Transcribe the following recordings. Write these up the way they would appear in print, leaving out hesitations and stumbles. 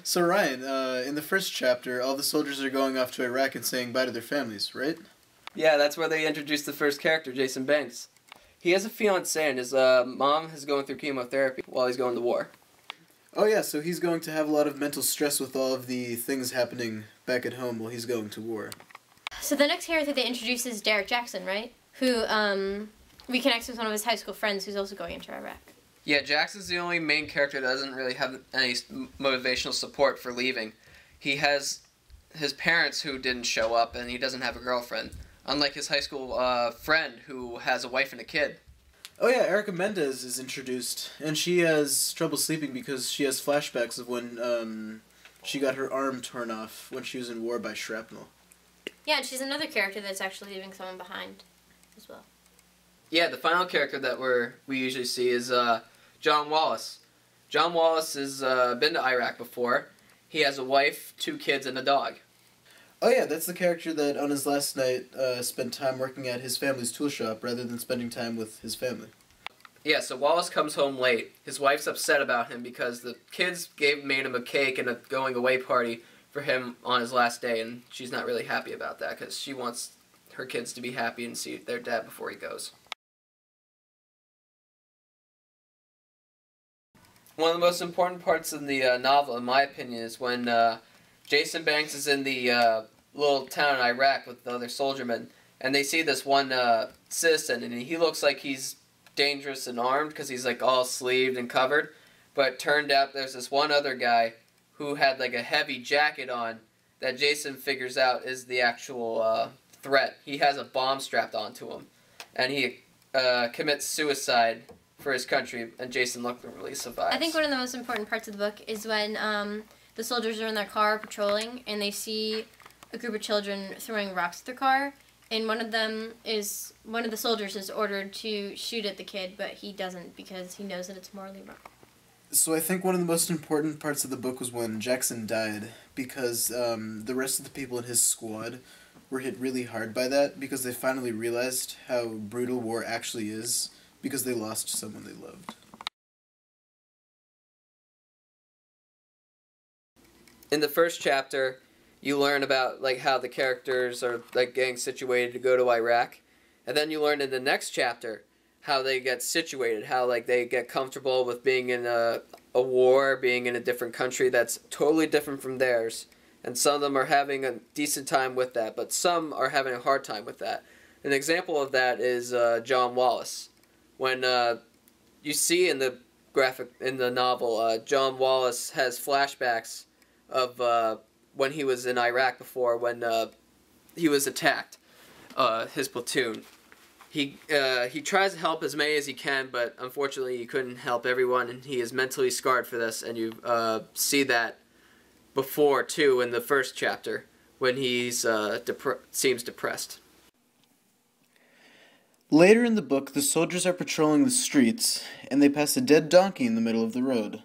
So Ryan, in the first chapter, all the soldiers are going off to Iraq and saying bye to their families, right? Yeah, that's where they introduced the first character, Jason Banks. He has a fiancée and his mom is going through chemotherapy while he's going to war. Oh yeah, so he's going to have a lot of mental stress with all of the things happening back at home while he's going to war. So the next character they introduce is Derek Jackson, right? Who reconnects with one of his high school friends who's also going into Iraq. Yeah, Jackson's the only main character that doesn't really have any motivational support for leaving. He has his parents who didn't show up, and he doesn't have a girlfriend. Unlike his high school friend who has a wife and a kid. Oh yeah, Erica Mendez is introduced, and she has trouble sleeping because she has flashbacks of when she got her arm torn off when she was in war by shrapnel. Yeah, and she's another character that's actually leaving someone behind as well. Yeah, the final character that we usually see is John Wallace. John Wallace has been to Iraq before. He has a wife, 2 kids, and a dog. Oh yeah, that's the character that on his last night spent time working at his family's tool shop rather than spending time with his family. Yeah, so Wallace comes home late. His wife's upset about him because the kids made him a cake and a going away party for him on his last day, and she's not really happy about that because she wants her kids to be happy and see their dad before he goes. One of the most important parts in the novel, in my opinion, is when Jason Banks is in the little town in Iraq with the other soldiermen, and they see this one citizen, and he looks like he's dangerous and armed because he's like all sleeved and covered, but it turned out there's this one other guy who had like a heavy jacket on that Jason figures out is the actual threat. He has a bomb strapped onto him, and he commits suicide for his country, and Jason luckily survives. I think one of the most important parts of the book is when the soldiers are in their car patrolling, and they see a group of children throwing rocks at their car, and one of the soldiers is ordered to shoot at the kid, but he doesn't because he knows that it's morally wrong. So I think one of the most important parts of the book was when Jackson died, because the rest of the people in his squad were hit really hard by that, because they finally realized how brutal war actually is, because they lost someone they loved. In the first chapter, you learn about like how the characters are like getting situated to go to Iraq, and then you learn in the next chapter how they get situated, how like they get comfortable with being in a war, being in a different country that's totally different from theirs, and some of them are having a decent time with that, but some are having a hard time with that. An example of that is John Wallace. When you see in the novel, John Wallace has flashbacks of when he was in Iraq before, when he was attacked, his platoon. He tries to help as many as he can, but unfortunately he couldn't help everyone, and he is mentally scarred for this, and you see that before, too, in the first chapter, when he's seems depressed. Later in the book, the soldiers are patrolling the streets, and they pass a dead donkey in the middle of the road.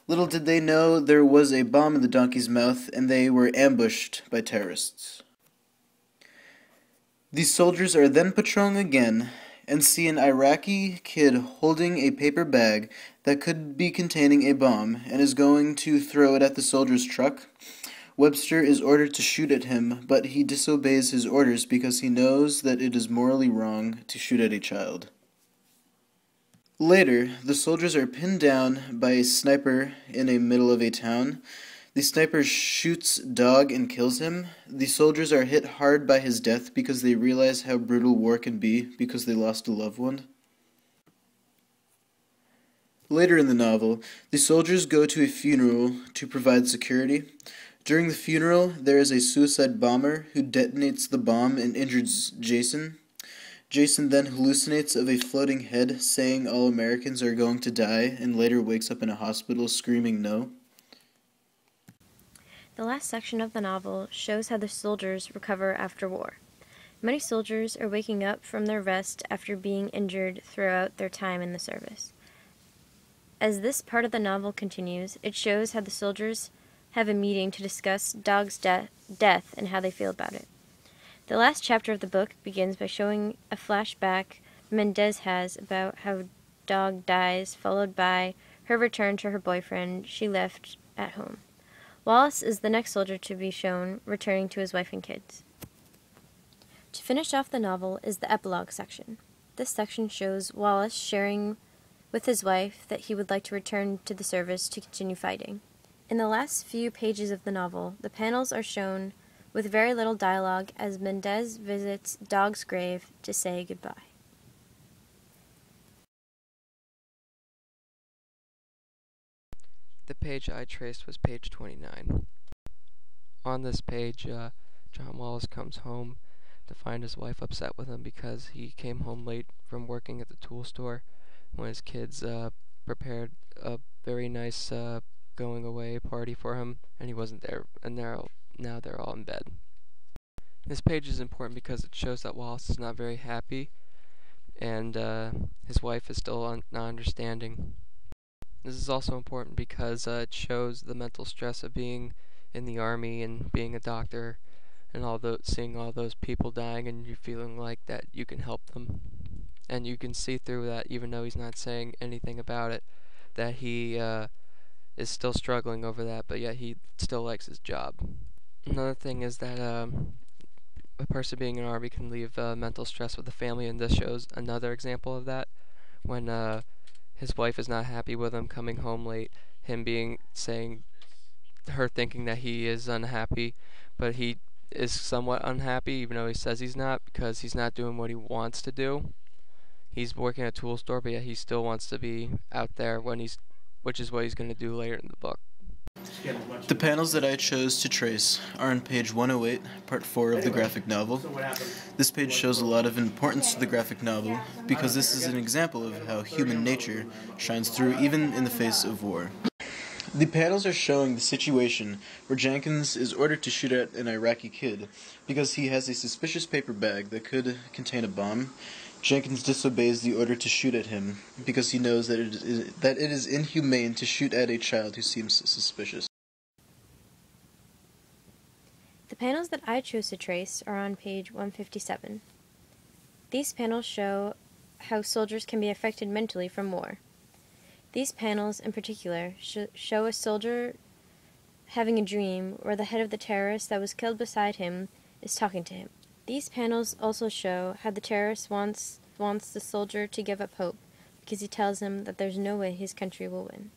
Little did they know there was a bomb in the donkey's mouth, and they were ambushed by terrorists. These soldiers are then patrolling again, and see an Iraqi kid holding a paper bag that could be containing a bomb, and is going to throw it at the soldier's truck. Webster is ordered to shoot at him, but he disobeys his orders because he knows that it is morally wrong to shoot at a child. Later, the soldiers are pinned down by a sniper in the middle of a town. The sniper shoots Dog and kills him. The soldiers are hit hard by his death because they realize how brutal war can be because they lost a loved one. Later in the novel, the soldiers go to a funeral to provide security. During the funeral, there is a suicide bomber who detonates the bomb and injures Jason. Jason then hallucinates of a floating head saying all Americans are going to die, and later wakes up in a hospital screaming no. The last section of the novel shows how the soldiers recover after war. Many soldiers are waking up from their rest after being injured throughout their time in the service. As this part of the novel continues, it shows how the soldiers have a meeting to discuss Dog's death and how they feel about it. The last chapter of the book begins by showing a flashback Mendez has about how Dog dies, followed by her return to her boyfriend she left at home. Wallace is the next soldier to be shown returning to his wife and kids. To finish off the novel is the epilogue section. This section shows Wallace sharing with his wife that he would like to return to the service to continue fighting. In the last few pages of the novel, the panels are shown with very little dialogue as Mendez visits Dog's grave to say goodbye. The page I traced was page 29. On this page, John Wallace comes home to find his wife upset with him because he came home late from working at the tool store when his kids prepared a very nice going away party for him, and he wasn't there, and now they're all in bed. This page is important because it shows that Wallace is not very happy, and his wife is still not understanding. This is also important because it shows the mental stress of being in the army and being a doctor and seeing all those people dying, and you feeling like that you can help them. And you can see through that, even though he's not saying anything about it, that he is still struggling over that, but yet he still likes his job. Another thing is that a person being in an army can leave mental stress with the family, and this shows another example of that. When his wife is not happy with him coming home late, her thinking that he is unhappy, but he is somewhat unhappy, even though he says he's not, because he's not doing what he wants to do. He's working at a tool store, but yet he still wants to be out there which is what he's going to do later in the book. The panels that I chose to trace are on page 108, part 4 of the graphic novel. This page shows a lot of importance to the graphic novel because this is an example of how human nature shines through even in the face of war. The panels are showing the situation where Jenkins is ordered to shoot at an Iraqi kid because he has a suspicious paper bag that could contain a bomb. Jenkins disobeys the order to shoot at him because he knows that it is inhumane to shoot at a child who seems suspicious. The panels that I chose to trace are on page 157. These panels show how soldiers can be affected mentally from war. These panels, in particular, show a soldier having a dream where the head of the terrorist that was killed beside him is talking to him. These panels also show how the terrorist wants the soldier to give up hope because he tells him that there's no way his country will win.